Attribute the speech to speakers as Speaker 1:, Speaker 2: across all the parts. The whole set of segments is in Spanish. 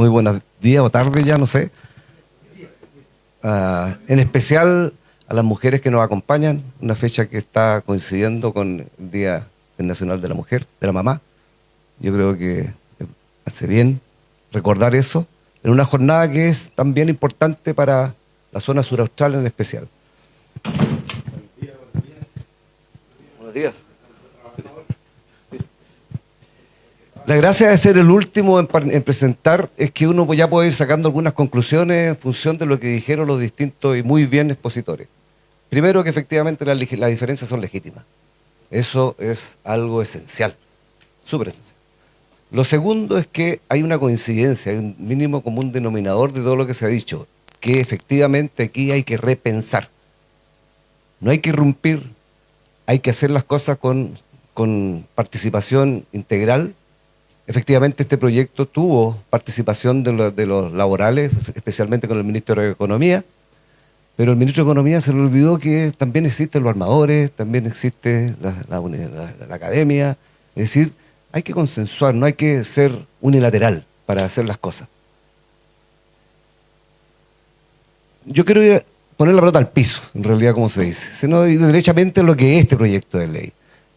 Speaker 1: Muy buenos días o tardes ya, no sé. En especial a las mujeres que nos acompañan, una fecha que está coincidiendo con el Día Internacional de la Mujer, de la Mamá. Yo creo que hace bien recordar eso en una jornada que es también importante para la zona suraustral en especial. Buenos días. La gracia de ser el último en presentar es que uno ya puede ir sacando algunas conclusiones en función de lo que dijeron los distintos y muy bien expositores. Primero, que efectivamente las diferencias son legítimas. Eso es algo esencial, súper esencial. Lo segundo es que hay una coincidencia, hay un mínimo común denominador de todo lo que se ha dicho, que efectivamente aquí hay que repensar. No hay que irrumpir, hay que hacer las cosas con participación integral. Efectivamente, este proyecto tuvo participación de los laborales, especialmente con el ministro de Economía, pero el ministro de Economía se le olvidó que también existen los armadores, también existe la academia. Es decir, hay que consensuar, no hay que ser unilateral para hacer las cosas. Yo quiero poner la pelota al piso, en realidad, como se dice, sino derechamente lo que es este proyecto de ley.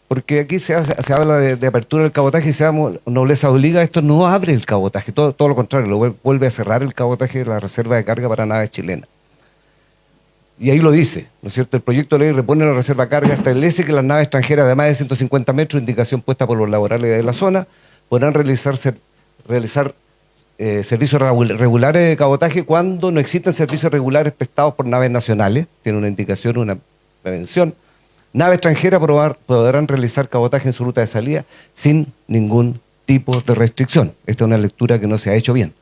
Speaker 1: Porque aquí se habla de apertura del cabotaje y nobleza obliga, esto no abre el cabotaje, todo lo contrario, vuelve a cerrar el cabotaje de la reserva de carga para naves chilenas. Y ahí lo dice, ¿no es cierto? El proyecto de ley repone la reserva de carga, establece que las naves extranjeras de más de 150 metros, indicación puesta por los laborales de la zona, podrán realizar servicios regulares de cabotaje cuando no existan servicios regulares prestados por naves nacionales, tiene una indicación, una prevención. Naves extranjeras podrán realizar cabotaje en su ruta de salida sin ningún tipo de restricción. Esta es una lectura que no se ha hecho bien.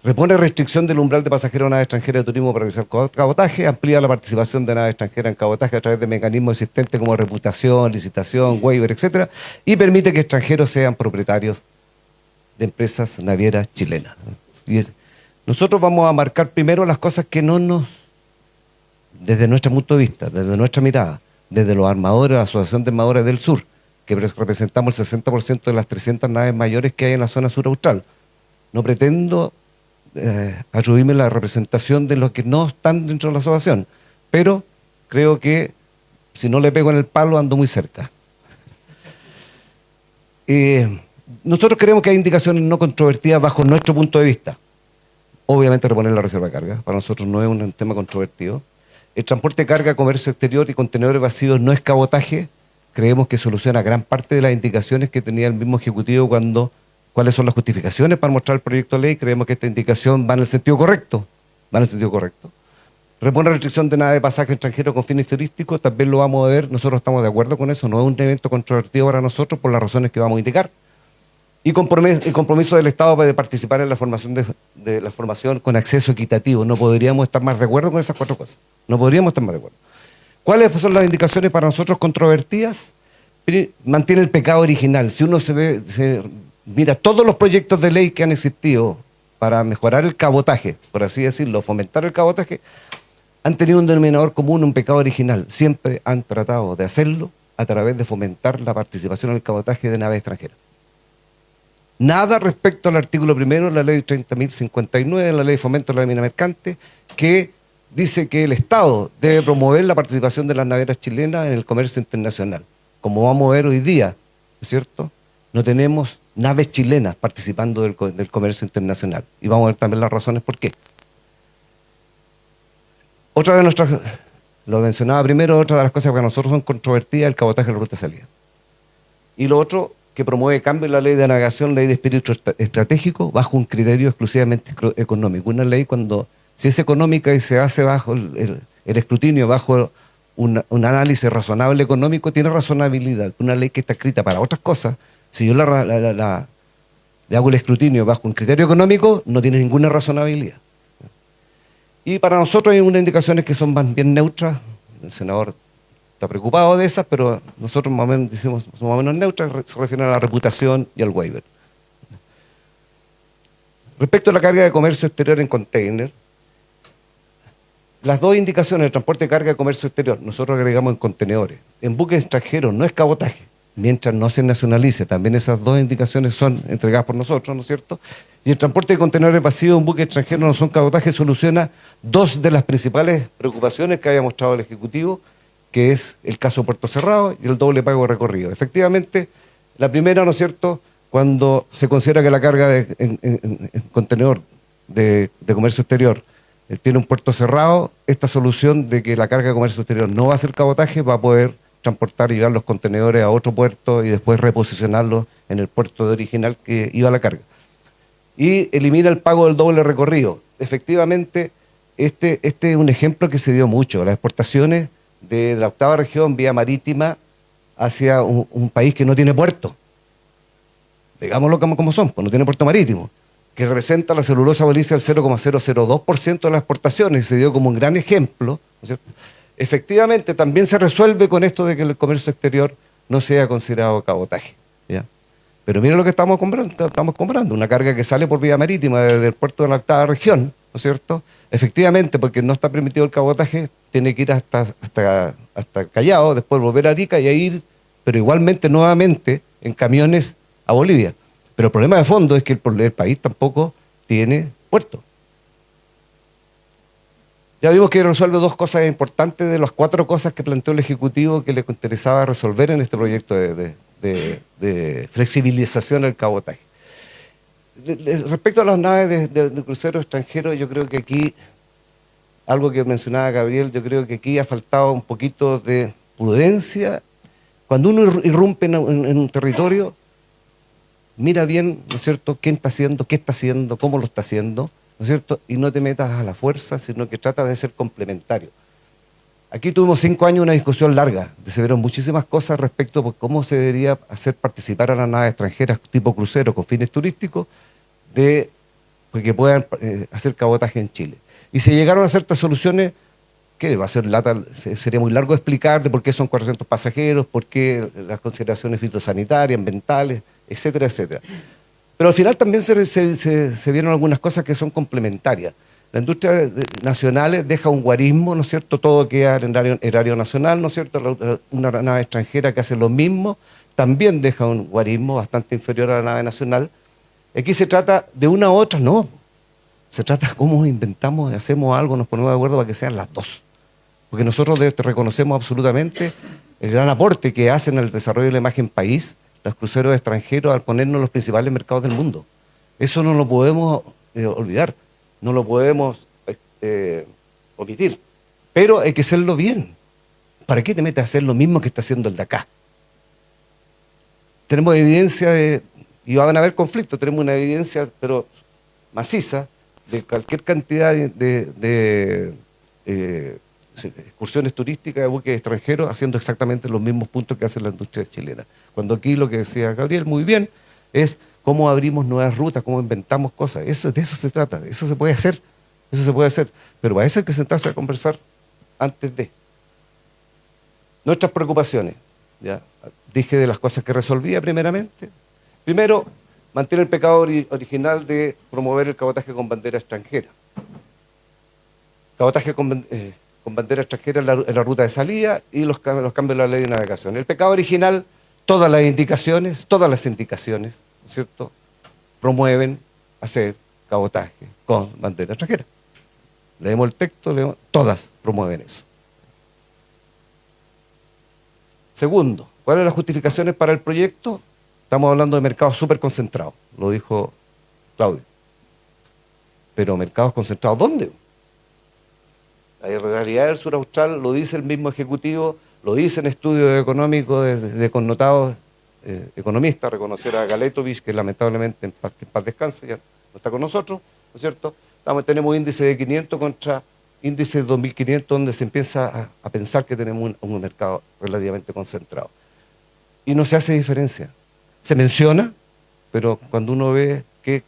Speaker 1: Repone restricción del umbral de pasajeros a naves extranjeras de turismo para realizar cabotaje, amplía la participación de naves extranjeras en cabotaje a través de mecanismos existentes como reputación, licitación, waiver, etc. Y permite que extranjeros sean propietarios de empresas navieras chilenas. Nosotros vamos a marcar primero las cosas que no nos, desde nuestro punto de vista, desde nuestra mirada, desde los armadores, la Asociación de Armadores del Sur, que representamos el 60% de las 300 naves mayores que hay en la zona sur austral. No pretendo atribuirme la representación de los que no están dentro de la asociación, pero creo que si no le pego en el palo ando muy cerca. Nosotros creemos que hay indicaciones no controvertidas bajo nuestro punto de vista. Obviamente reponer la reserva de carga, para nosotros no es un tema controvertido. El transporte de carga, comercio exterior y contenedores vacíos no es cabotaje. Creemos que soluciona gran parte de las indicaciones que tenía el mismo Ejecutivo cuáles son las justificaciones para mostrar el proyecto de ley. Creemos que esta indicación va en el sentido correcto. Repone restricción de nada de pasaje extranjero con fines turísticos, también lo vamos a ver, nosotros estamos de acuerdo con eso, no es un evento controvertido para nosotros por las razones que vamos a indicar. Y compromiso del Estado de participar en la formación de la formación con acceso equitativo. No podríamos estar más de acuerdo con esas cuatro cosas. No podríamos estar más de acuerdo. ¿Cuáles son las indicaciones para nosotros controvertidas? Mantiene el pecado original. Si uno mira todos los proyectos de ley que han existido para mejorar el cabotaje, por así decirlo, fomentar el cabotaje, han tenido un denominador común, un pecado original. Siempre han tratado de hacerlo a través de fomentar la participación en el cabotaje de naves extranjeras. Nada respecto al artículo primero de la ley 30.059, de la ley de fomento de la mina mercante, que dice que el Estado debe promover la participación de las navieras chilenas en el comercio internacional. Como vamos a ver hoy día, ¿no es cierto? No tenemos naves chilenas participando del comercio internacional. Y vamos a ver también las razones por qué. Otra de nuestras, lo mencionaba primero, otra de las cosas que para nosotros son controvertidas es el cabotaje de la ruta de salida. Y lo otro, que promueve cambio en la ley de navegación, ley de espíritu estratégico, bajo un criterio exclusivamente económico. Una ley si es económica y se hace bajo el escrutinio, bajo un análisis razonable económico, tiene razonabilidad. Una ley que está escrita para otras cosas, si yo le hago el escrutinio bajo un criterio económico, no tiene ninguna razonabilidad. Y para nosotros hay unas indicaciones que son más bien neutras. El senador está preocupado de esas, pero nosotros más o menos decimos, son más o menos neutras, se refieren a la reputación y al waiver. Respecto a la carga de comercio exterior en container, las dos indicaciones de transporte de carga de comercio exterior, nosotros agregamos en contenedores. En buques extranjeros no es cabotaje. mientras no se nacionalice. También esas dos indicaciones son entregadas por nosotros, ¿no es cierto? Y el transporte de contenedores vacíos en buques extranjeros no son cabotaje, soluciona dos de las principales preocupaciones que había mostrado el Ejecutivo, que es el caso Puerto Cerrado y el doble pago de recorrido. Efectivamente, la primera, ¿no es cierto?, cuando se considera que la carga en contenedor de comercio exterior tiene un puerto cerrado, esta solución de que la carga de comercio exterior no va a ser cabotaje, va a poder transportar y llevar los contenedores a otro puerto y después reposicionarlos en el puerto de original que iba la carga. Y elimina el pago del doble recorrido. Efectivamente, este es un ejemplo que se dio mucho. Las exportaciones de la octava región vía marítima hacia un país que no tiene puerto, digámoslo como son, pues no tiene puerto marítimo, que representa la celulosa bolicia del 0,002% de las exportaciones, se dio como un gran ejemplo, ¿no es cierto? Efectivamente, también se resuelve con esto de que el comercio exterior no sea considerado cabotaje, ¿ya? Pero miren lo que estamos comprando una carga que sale por vía marítima desde el puerto de la octava región, ¿no es cierto? Efectivamente, porque no está permitido el cabotaje, tiene que ir hasta Callao, después volver a Arica y ir, pero igualmente, nuevamente, en camiones a Bolivia. Pero el problema de fondo es que el país tampoco tiene puerto. Ya vimos que resuelve dos cosas importantes de las cuatro cosas que planteó el Ejecutivo que le interesaba resolver en este proyecto de flexibilización del cabotaje. Respecto a las naves de cruceros extranjeros, yo creo que aquí, algo que mencionaba Gabriel, yo creo que aquí ha faltado un poquito de prudencia. Cuando uno irrumpe en un territorio, mira bien, ¿no es cierto?, quién está haciendo, qué está haciendo, cómo lo está haciendo, ¿no es cierto?, y no te metas a la fuerza, sino que trata de ser complementario. Aquí tuvimos 5 años una discusión larga, se vieron muchísimas cosas respecto a cómo se debería hacer participar a las naves extranjeras tipo crucero con fines turísticos pues que puedan hacer cabotaje en Chile. Y se llegaron a ciertas soluciones que va a ser sería muy largo explicar de por qué son 400 pasajeros, por qué las consideraciones fitosanitarias, ambientales, etcétera, etcétera. Pero al final también se vieron algunas cosas que son complementarias. La industria nacional deja un guarismo, ¿no es cierto? Todo queda en erario nacional, ¿no es cierto? Una nave extranjera que hace lo mismo también deja un guarismo bastante inferior a la nave nacional. Aquí se trata de una u otra, no. Se trata de cómo inventamos, hacemos algo, nos ponemos de acuerdo para que sean las dos. Porque nosotros reconocemos absolutamente el gran aporte que hacen al desarrollo de la imagen país los cruceros extranjeros al ponernos en los principales mercados del mundo. Eso no lo podemos olvidar, no lo podemos omitir. Pero hay que hacerlo bien. ¿Para qué te metes a hacer lo mismo que está haciendo el de acá? Tenemos evidencia y van a haber conflictos, tenemos una evidencia, pero maciza, de cualquier cantidad de excursiones turísticas de buques extranjeros haciendo exactamente los mismos puntos que hace la industria chilena. Cuando aquí lo que decía Gabriel muy bien es cómo abrimos nuevas rutas, cómo inventamos cosas. De eso se trata, eso se puede hacer, pero para eso hay que sentarse a conversar antes de. Nuestras preocupaciones, ¿ya? Dije de las cosas que resolvía primeramente. Primero, mantiene el pecado original de promover el cabotaje con bandera extranjera. Cabotaje con bandera extranjera en la ruta de salida y los cambios de la ley de navegación. El pecado original, todas las indicaciones, ¿no es cierto?, promueven hacer cabotaje con bandera extranjera. Leemos el texto, todas promueven eso. Segundo, ¿cuáles son las justificaciones para el proyecto? Estamos hablando de mercados súper concentrados, lo dijo Claudio. Pero mercados concentrados, ¿dónde? La realidad del sur austral lo dice el mismo Ejecutivo, lo dicen estudios económicos de connotados economistas, reconocer a Galetovich, que lamentablemente en paz descanse, ya no está con nosotros, ¿no es cierto? Tenemos índice de 500 contra índice de 2.500, donde se empieza a pensar que tenemos un mercado relativamente concentrado. Y no se hace diferencia. Se menciona, pero cuando uno ve qué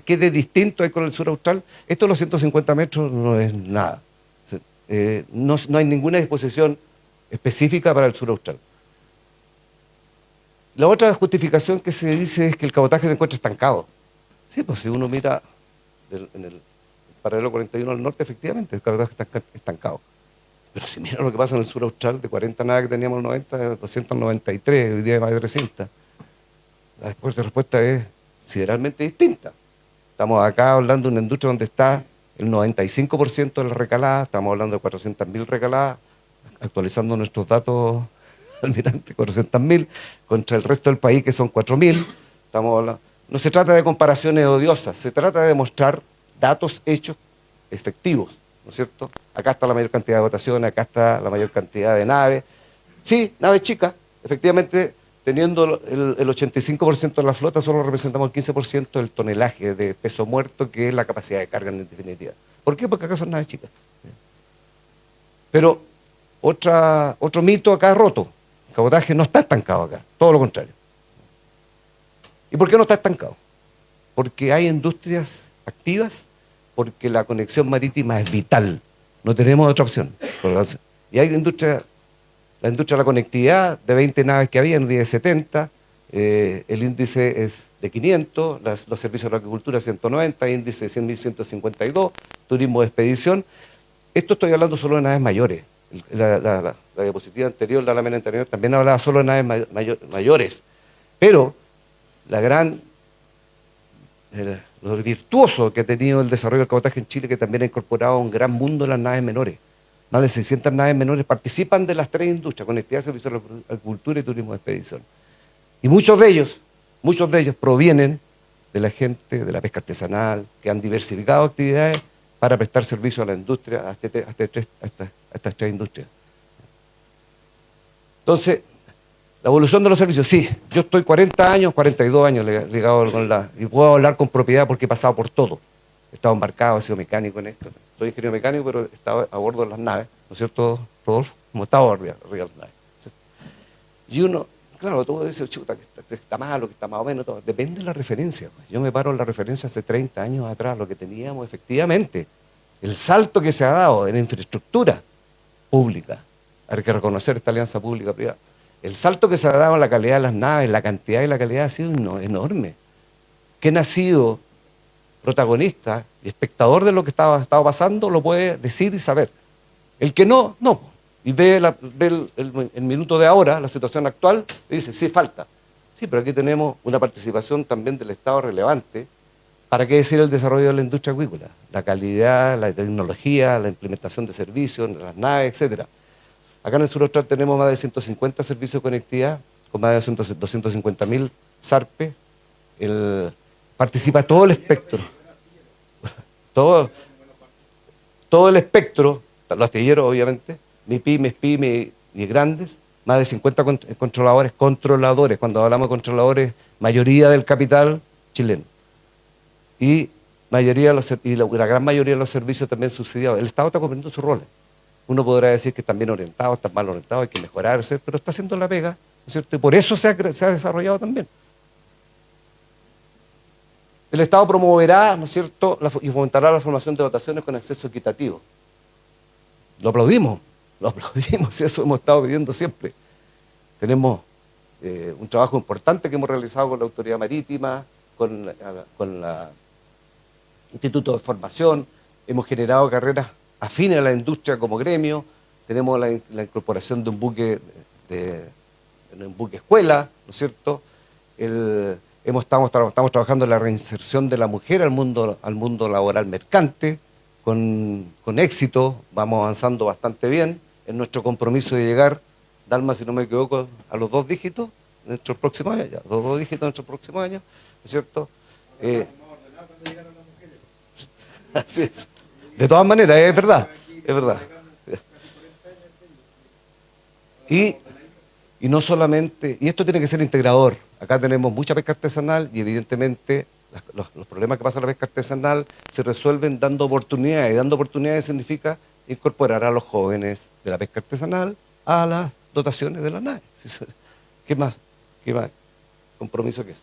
Speaker 1: de distinto hay con el sur austral, esto de los 150 metros no es nada. No hay ninguna disposición específica para el sur austral. La otra justificación que se dice es que el cabotaje se encuentra estancado. Sí, pues si uno mira en el paralelo 41 al norte, efectivamente, el cabotaje está estancado. Pero si mira lo que pasa en el sur austral, de 40 naves que teníamos en el 90, 293, hoy día hay más de 300. La respuesta es sideralmente distinta. Estamos acá hablando de una industria donde está el 95% de la recalada, estamos hablando de 400.000 recaladas, actualizando nuestros datos, almirante, 400.000, contra el resto del país que son 4.000. No se trata de comparaciones odiosas, se trata de mostrar datos, hechos efectivos, ¿no es cierto? Acá está la mayor cantidad de votaciones, acá está la mayor cantidad de naves. Sí, naves chicas, efectivamente, teniendo el 85% de la flota, solo representamos el 15% del tonelaje de peso muerto, que es la capacidad de carga en definitiva. ¿Por qué? Porque acá son naves chicas. Pero otro mito acá roto. El cabotaje no está estancado acá, todo lo contrario. ¿Y por qué no está estancado? Porque hay industrias activas, porque la conexión marítima es vital. No tenemos otra opción. Y hay la industria de la conectividad, de 20 naves que había, en un día de 70, el índice es de 500, los servicios de la agricultura 190, índice de 100.152, turismo de expedición. Esto estoy hablando solo de naves mayores. La diapositiva anterior, la lámina anterior, también hablaba solo de naves mayores. Pero lo virtuoso que ha tenido el desarrollo del cabotaje en Chile, que también ha incorporado un gran mundo de las naves menores. Más de 600 naves menores participan de las tres industrias: conectividad, servicios de la agricultura y turismo de expedición. Y muchos de ellos provienen de la gente de la pesca artesanal, que han diversificado actividades para prestar servicio a la industria, a estas tres industrias. Entonces, la evolución de los servicios, sí, yo estoy 40 años, 42 años ligado y puedo hablar con propiedad porque he pasado por todo. He estado embarcado, he sido mecánico en esto. Soy ingeniero mecánico, pero he estado a bordo de las naves, ¿no es cierto, Rodolfo? Como estaba arriba de las naves. ¿Cierto? Y uno, claro, todo dice, chuta, que está malo, que está más o menos, todo. Depende de la referencia. Pues. Yo me paro en la referencia hace 30 años atrás, lo que teníamos efectivamente. El salto que se ha dado en infraestructura pública. Hay que reconocer esta alianza pública-privada. El salto que se ha dado en la calidad de las naves, la cantidad y la calidad ha sido enorme. Quien ha sido protagonista y espectador de lo que estaba pasando lo puede decir y saber. El que no, no. Y ve el minuto de ahora, la situación actual, y dice, sí, falta. Sí, pero aquí tenemos una participación también del Estado relevante. ¿Para qué decir el desarrollo de la industria acuícola? La calidad, la tecnología, la implementación de servicios, las naves, etcétera. Acá en el sur austral tenemos más de 150 servicios de conectividad, con más de 250.000 SARPE. Participa todo el espectro. Todo el espectro, los astilleros obviamente, MIPYME, PYME y grandes, más de 50 controladores. Cuando hablamos de controladores, mayoría del capital chileno. Y la gran mayoría de los servicios también subsidiados. El Estado está cumpliendo sus roles. Uno podrá decir que están bien orientados, están mal orientados, hay que mejorarse, pero está haciendo la pega, ¿no es cierto? Y por eso se ha desarrollado también. El Estado promoverá, ¿no es cierto?, y fomentará la formación de dotaciones con acceso equitativo. Lo aplaudimos, y eso hemos estado pidiendo siempre. Tenemos un trabajo importante que hemos realizado con la Autoridad Marítima, con el Instituto de Formación, hemos generado carreras afines a la industria como gremio, tenemos la incorporación de un buque escuela, ¿no es cierto? Estamos trabajando en la reinserción de la mujer al mundo laboral mercante, con éxito, vamos avanzando bastante bien en nuestro compromiso de llegar, Dalma, si no me equivoco, a los 2 dígitos en nuestros próximos años, los 2 dígitos en nuestros próximos años, ¿no es cierto? Así es. De todas maneras, es verdad, es verdad. Y no solamente, y esto tiene que ser integrador. Acá tenemos mucha pesca artesanal y evidentemente los problemas que pasa en la pesca artesanal se resuelven dando oportunidades. Y dando oportunidades significa incorporar a los jóvenes de la pesca artesanal a las dotaciones de las naves. ¿Qué más compromiso que eso?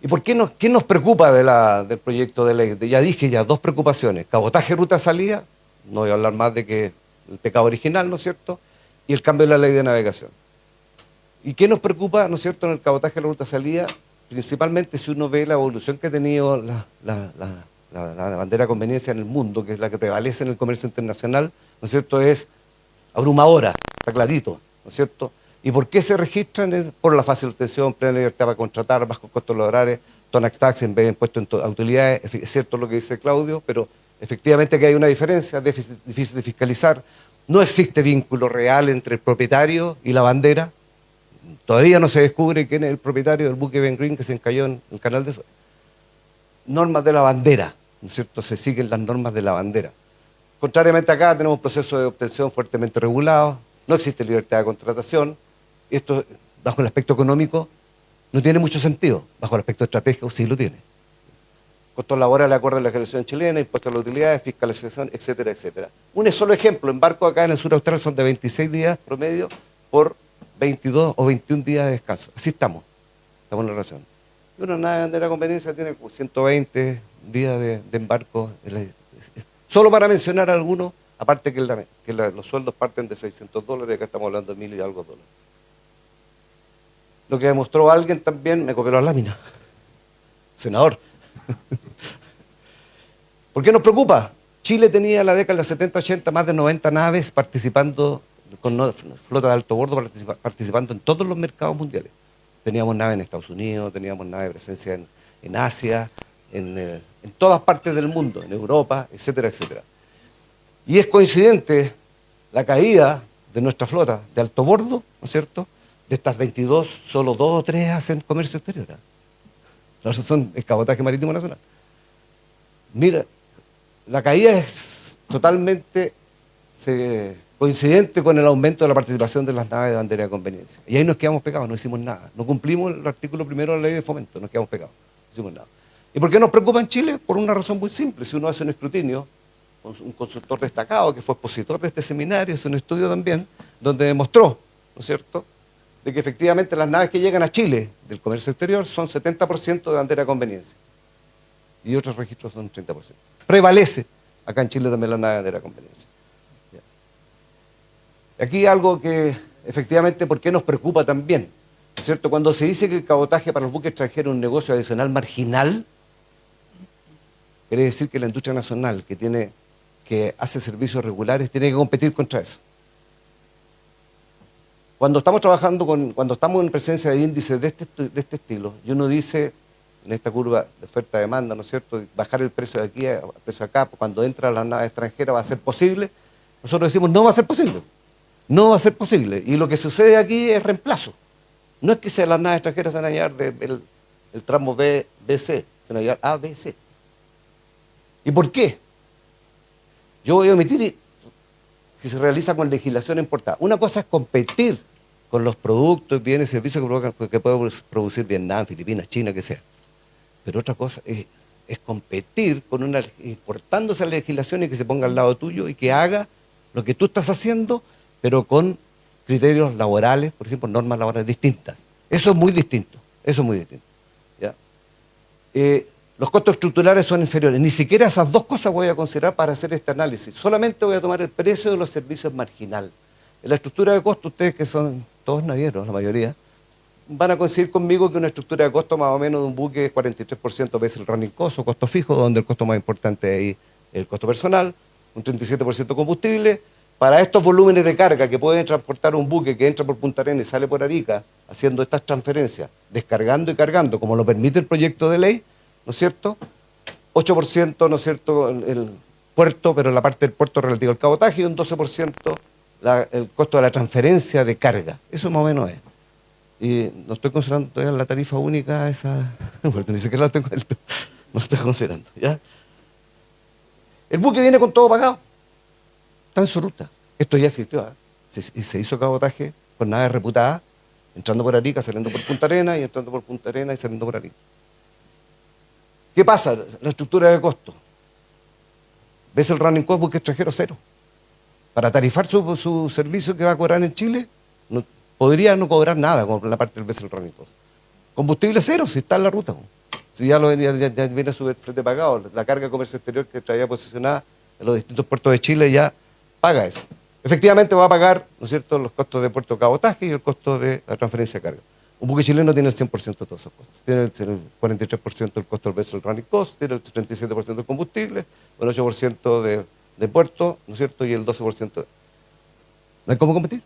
Speaker 1: ¿Y por qué nos preocupa del proyecto de ley? Ya dije 2 preocupaciones. Cabotaje, ruta, salida. No voy a hablar más de que el pecado original, ¿no es cierto? Y el cambio de la ley de navegación. ¿Y qué nos preocupa, ¿no es cierto?, en el cabotaje, la ruta, salida? Principalmente si uno ve la evolución que ha tenido la bandera de conveniencia en el mundo, que es la que prevalece en el comercio internacional, ¿no ¿no es cierto?, es abrumadora, está clarito, ¿no es cierto? ¿Y por qué se registran? Por la fácil obtención, plena libertad para contratar, bajo costos laborales, Tonax Tax en vez de impuesto a utilidades. Es cierto lo que dice Claudio, pero efectivamente que hay una diferencia, difícil de fiscalizar. No existe vínculo real entre el propietario y la bandera. Todavía no se descubre quién es el propietario del buque Ben Green que se encalló en el canal de Suez. Normas de la bandera, ¿no es cierto? Se siguen las normas de la bandera. Contrariamente acá tenemos un proceso de obtención fuertemente regulado, no existe libertad de contratación. Esto, bajo el aspecto económico, no tiene mucho sentido. Bajo el aspecto estratégico sí lo tiene. Costos laborales de acuerdo a la legislación chilena, impuestos a las utilidades, fiscalización, etcétera, etcétera. Un solo ejemplo, embarcos acá en el sur austral son de 26 días promedio por 22 o 21 días de descanso. Así estamos en la relación. Y una nave de bandera de conveniencia tiene 120 días de embarco. Solo para mencionar algunos, aparte que, los sueldos parten de $600, acá estamos hablando de 1000 y algo dólares. Lo que demostró alguien también, me copió la lámina. Senador. ¿Por qué nos preocupa? Chile tenía en la década de los 70-80 más de 90 naves participando, con flota de alto bordo, participando en todos los mercados mundiales. Teníamos naves en Estados Unidos, teníamos naves de presencia en Asia, en todas partes del mundo, en Europa, etcétera, etcétera. Y es coincidente la caída de nuestra flota de alto bordo, ¿no es cierto? De estas 22, solo 2 o 3 hacen comercio exterior. Los otros son el cabotaje marítimo nacional. Mira, la caída es totalmente coincidente con el aumento de la participación de las naves de bandera de conveniencia. Y ahí nos quedamos pegados, no hicimos nada. No cumplimos el artículo primero de la ley de fomento, nos quedamos pegados, no hicimos nada. ¿Y por qué nos preocupa en Chile? Por una razón muy simple. Si uno hace un escrutinio, un consultor destacado que fue expositor de este seminario, es un estudio también, donde demostró, ¿no es cierto?, de que efectivamente las naves que llegan a Chile del comercio exterior son 70% de bandera de conveniencia. Y otros registros son 30%. Prevalece acá en Chile también la nave de bandera de conveniencia. Aquí algo que efectivamente, ¿por qué nos preocupa también? ¿No es cierto? Cuando se dice que el cabotaje para los buques extranjeros es un negocio adicional marginal, quiere decir que la industria nacional que hace servicios regulares tiene que competir contra eso. Cuando estamos trabajando cuando estamos en presencia de índices de este estilo, y uno dice, en esta curva de oferta-demanda, ¿no es cierto?, bajar el precio de aquí al precio de acá, cuando entra la nave extranjera va a ser posible, nosotros decimos, no va a ser posible. No va a ser posible. Y lo que sucede aquí es reemplazo. No es que sean las naves extranjeras se van a llevar el tramo B, BC, se van a llevar A, B, C. ¿Y por qué? Yo voy a omitir que se realiza con legislación importada. Una cosa es competir con los productos, bienes y servicios que puede producir Vietnam, Filipinas, China, que sea. Pero otra cosa es competir con importando esa legislación y que se ponga al lado tuyo y que haga lo que tú estás haciendo, pero con criterios laborales, por ejemplo, normas laborales distintas. Eso es muy distinto, eso es muy distinto. ¿Ya? Los costos estructurales son inferiores. Ni siquiera esas dos cosas voy a considerar para hacer este análisis. Solamente voy a tomar el precio de los servicios marginal. En la estructura de costo, ustedes que son todos navieros, la mayoría, van a coincidir conmigo que una estructura de costo más o menos de un buque es 43% veces el running cost o costo fijo, donde el costo más importante es ahí el costo personal, un 37% combustible. Para estos volúmenes de carga que pueden transportar un buque que entra por Punta Arenas y sale por Arica, haciendo estas transferencias, descargando y cargando, como lo permite el proyecto de ley, ¿no es cierto? 8%, ¿no es cierto?, el puerto, pero la parte del puerto relativa al cabotaje, y un 12% el costo de la transferencia de carga. Eso más o menos es. Y no estoy considerando todavía la tarifa única, esa, bueno, ni siquiera la tengo, no la estoy considerando, ¿ya? El buque viene con todo pagado, está en su ruta. Esto ya existió, ¿eh? Se hizo cabotaje con naves reputadas, entrando por Arica, saliendo por Punta Arenas, y entrando por Punta Arenas y saliendo por Arica. ¿Qué pasa? La estructura de costo. ¿Ves el running cost buque extranjero? Cero. Para tarifar su servicio que va a cobrar en Chile, podría no cobrar nada con la parte del vessel running cost. Combustible cero, si está en la ruta. Si ya viene su flete pagado, la carga de comercio exterior que traía posicionada en los distintos puertos de Chile ya paga eso. Efectivamente va a pagar, ¿no es cierto?, los costos de puerto de cabotaje y el costo de la transferencia de carga. Un buque chileno tiene el 100% de todos esos costos. Tiene el 43% del costo del vessel running cost, tiene el 37% del combustible, el 8% de de puerto, ¿no es cierto?, y el 12%. No hay cómo competir.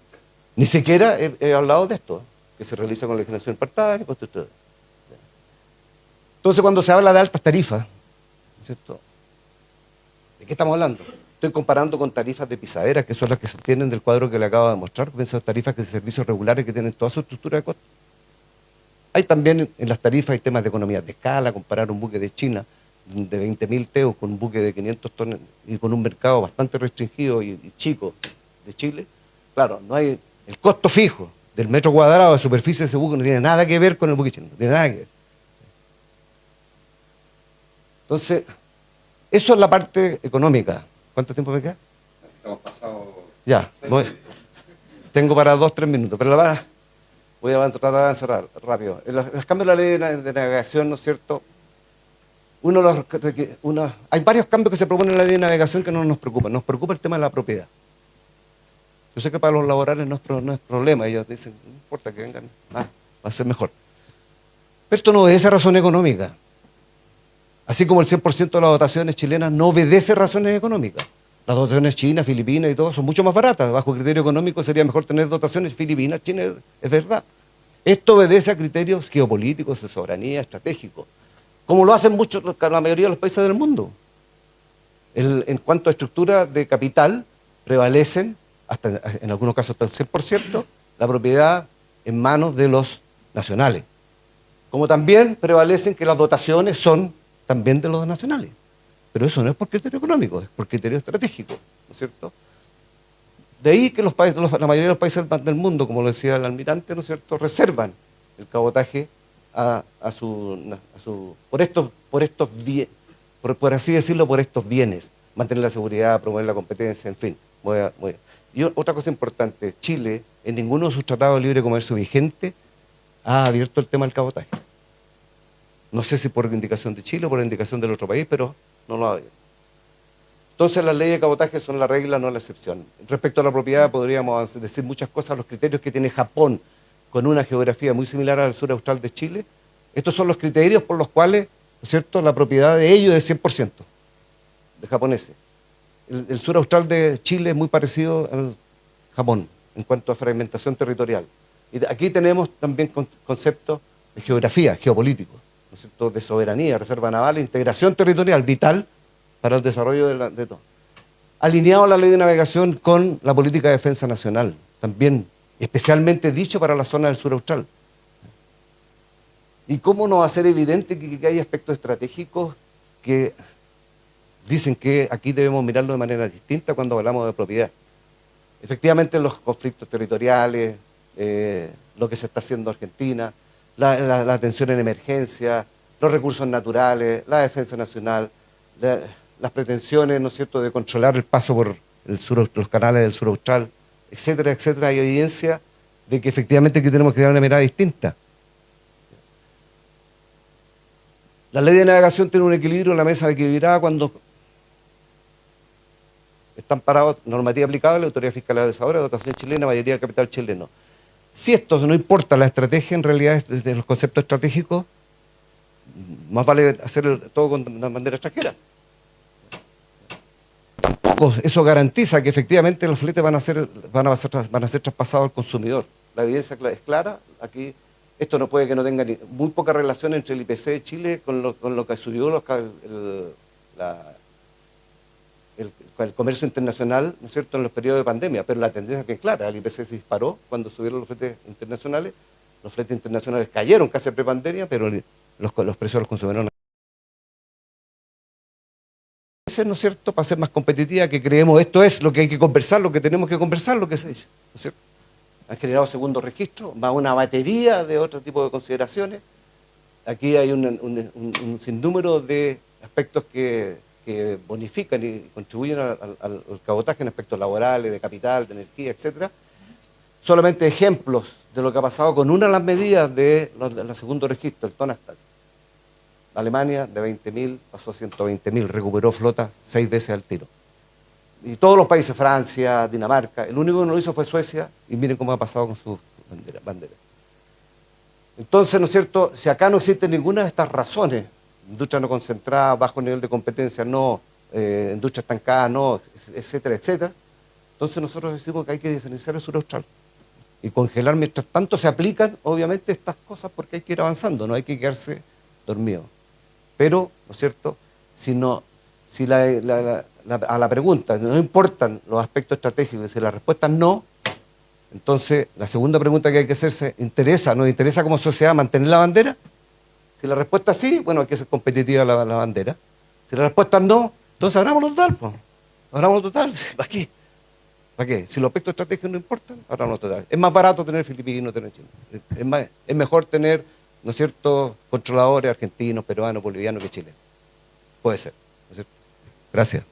Speaker 1: Ni siquiera he hablado de esto, que se realiza con la legislación paritaria, con todo esto. Entonces, cuando se habla de altas tarifas, ¿no es cierto?, ¿de qué estamos hablando? Estoy comparando con tarifas de pisadera, que son las que se obtienen del cuadro que le acabo de mostrar, con esas tarifas de servicios regulares que tienen toda su estructura de costo. Hay también en las tarifas hay temas de economía de escala, comparar un buque de China de 20.000 teos con un buque de 500 toneladas y con un mercado bastante restringido y chico de Chile. Claro, no hay el costo fijo del metro cuadrado de superficie de ese buque, no tiene nada que ver con el buque chino, no tiene nada que ver. Entonces, eso es la parte económica. ¿Cuánto tiempo me queda?
Speaker 2: Estamos pasados.
Speaker 1: Ya, tengo para 2, 3 minutos, pero voy a tratar de avanzar rápido. Los cambios de la ley de navegación, ¿no es cierto? Hay varios cambios que se proponen en la ley de navegación que no nos preocupan. Nos preocupa el tema de la propiedad. Yo sé que para los laborales no es problema. Ellos dicen, no importa que vengan, va a ser mejor. Pero esto no obedece a razones económicas. Así como el 100% de las dotaciones chilenas no obedece a razones económicas. Las dotaciones chinas, filipinas y todo son mucho más baratas. Bajo criterio económico sería mejor tener dotaciones filipinas, chinas, es verdad. Esto obedece a criterios geopolíticos, de soberanía, estratégicos, como lo hacen la mayoría de los países del mundo. En cuanto a estructura de capital, prevalecen, hasta en algunos casos hasta el 100%, la propiedad en manos de los nacionales. Como también prevalecen que las dotaciones son también de los nacionales. Pero eso no es por criterio económico, es por criterio estratégico, ¿no es cierto? De ahí que la mayoría de los países del mundo, como lo decía el almirante, ¿no es cierto?, reservan el cabotaje por así decirlo, por estos bienes, mantener la seguridad, promover la competencia, en fin. Y otra cosa importante, Chile, en ninguno de sus tratados de libre comercio vigente, ha abierto el tema del cabotaje. No sé si por indicación de Chile o por indicación del otro país, pero no lo ha abierto. Entonces las leyes de cabotaje son la regla, no la excepción. Respecto a la propiedad podríamos decir muchas cosas, los criterios que tiene Japón con una geografía muy similar al sur austral de Chile. Estos son los criterios por los cuales, ¿no es cierto?, la propiedad de ellos es 100% de japoneses. El sur austral de Chile es muy parecido al Japón en cuanto a fragmentación territorial. Y aquí tenemos también conceptos de geografía, geopolíticos, ¿no es cierto?, de soberanía, reserva naval, integración territorial vital para el desarrollo de todo. Alineado a la ley de navegación con la política de defensa nacional, también especialmente dicho para la zona del sur austral. ¿Y cómo no va a ser evidente que hay aspectos estratégicos que dicen que aquí debemos mirarlo de manera distinta cuando hablamos de propiedad? Efectivamente, los conflictos territoriales, lo que se está haciendo en Argentina, la atención en emergencia, los recursos naturales, la defensa nacional, las pretensiones, ¿no es cierto?, de controlar el paso por los canales del sur austral, etcétera, etcétera. Hay evidencia de que efectivamente aquí tenemos que dar una mirada distinta. La ley de navegación tiene un equilibrio, la mesa equilibrada cuando están parados normativa aplicable, autoridad fiscal adeudadora, dotación chilena, mayoría de capital chileno. Si esto no importa la estrategia, en realidad desde los conceptos estratégicos, más vale hacer todo con una bandera extranjera. Tampoco eso garantiza que efectivamente los fletes van a ser traspasados al consumidor. La evidencia es clara. Aquí esto no puede que no tenga muy poca relación entre el IPC de Chile con lo que subió el comercio internacional, ¿no es cierto?, en los periodos de pandemia. Pero la tendencia que es clara, el IPC se disparó cuando subieron los fletes internacionales cayeron casi pre-pandemia, pero los precios de los consumidores no. ¿No es cierto?, para ser más competitiva, que creemos esto es lo que hay que conversar, lo que tenemos que conversar, lo que se dice, ¿no es cierto? Han generado segundo registro, más una batería de otro tipo de consideraciones. Aquí hay un sinnúmero de aspectos que bonifican y contribuyen al cabotaje en aspectos laborales, de capital, de energía, etcétera. Solamente ejemplos de lo que ha pasado con una de las medidas de segundo registro, el Tonastal. Alemania de 20.000 pasó a 120.000, recuperó flota 6 veces al tiro. Y todos los países, Francia, Dinamarca, el único que no lo hizo fue Suecia, y miren cómo ha pasado con sus banderas. Entonces, ¿no es cierto?, si acá no existe ninguna de estas razones, industria no concentrada, bajo nivel de competencia, no, industria estancada, no, etcétera, etcétera. Entonces nosotros decimos que hay que diferenciar el sur austral y congelar mientras tanto se aplican, obviamente, estas cosas porque hay que ir avanzando, no hay que quedarse dormido. Pero, ¿no es cierto?, si a la pregunta no importan los aspectos estratégicos, si la respuesta es no, entonces la segunda pregunta que hay que hacerse, ¿nos interesa como sociedad mantener la bandera? Si la respuesta es sí, bueno, hay que ser competitiva la bandera. Si la respuesta es no, entonces abrámoslo total, pues. Abrámoslo total, ¿para qué? ¿Para qué? Si los aspectos estratégicos no importan, abrámoslo total. Es más barato tener filipinos, tener chinos. Es mejor tener, ¿no es cierto?, controladores argentinos, peruanos, bolivianos que chilenos. Puede ser, ¿no es cierto? Gracias.